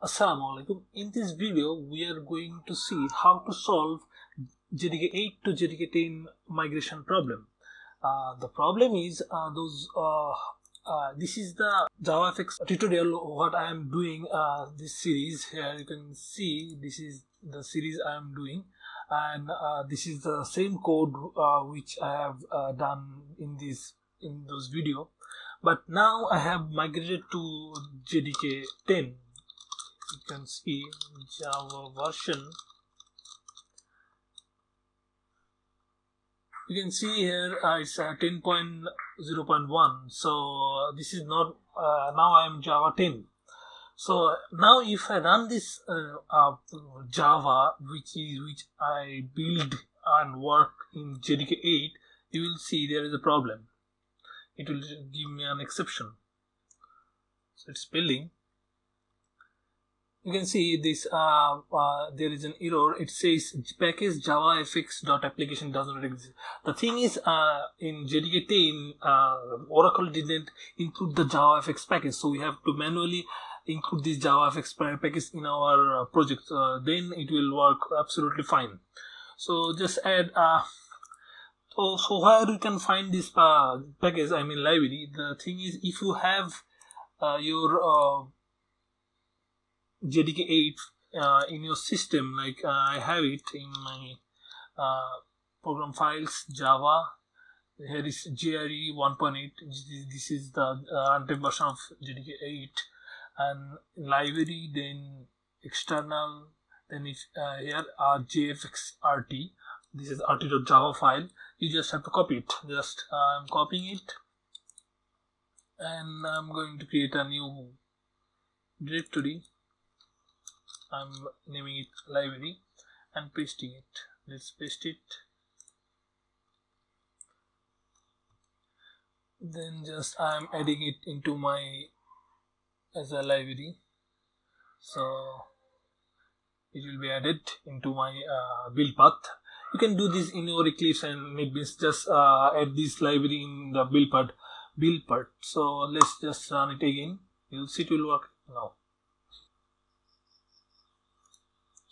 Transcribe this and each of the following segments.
Assalamu alaikum. In this video, we are going to see how to solve JDK 8 to JDK 10 migration problem. The problem is this is the JavaFX tutorial what I am doing this series. Here you can see this is the series I am doing, and this is the same code which I have done in those video, but now I have migrated to JDK 10. You can see Java version. You can see here it's 10.0.1. So this is not now I am Java 10. So now if I run this Java which I build and work in JDK 8, you will see there is a problem. It will give me an exception. So it's building. You can see this there is an error. It says package javafx.application does not exist. The thing is in JDK 10 Oracle didn't include the javafx package, so we have to manually include this javafx package in our project. Then it will work absolutely fine. So just add so where you can find this package, I mean library. The thing is, if you have your JDK 8 in your system, like I have it in my program files, Java. Here is JRE 1.8. This is the runtime version of JDK 8, and library, then external, then if here are JFX RT. This is rt.java file. You just have to copy it. Just I'm copying it, and I'm going to create a new directory. I'm naming it library and pasting it. Let's paste it. Then just I'm adding it into my as a library. So it will be added into my build path. You can do this in your Eclipse and NetBeans. Just add this library in the build part. So let's just run it again. You'll see it will work now.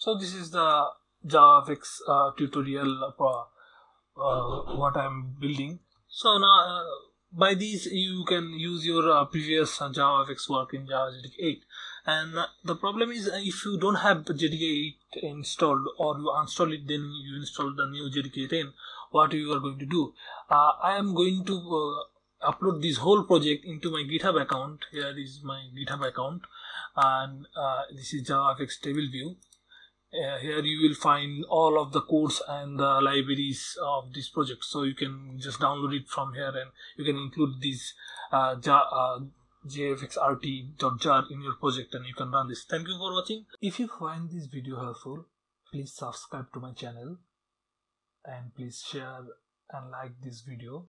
So this is the JavaFX tutorial what I'm building. So now by these you can use your previous JavaFX work in Java JDK 8. And the problem is if you don't have JDK 8 installed, or you uninstall it, then you install the new JDK 10, what you are going to do? I am going to upload this whole project into my GitHub account. Here is my GitHub account, and this is JavaFX table view. Here you will find all of the codes and the libraries of this project, so you can just download it from here, and you can include this jfxrt.jar in your project, and you can run this. Thank you for watching. If you find this video helpful, please subscribe to my channel, and please share and like this video.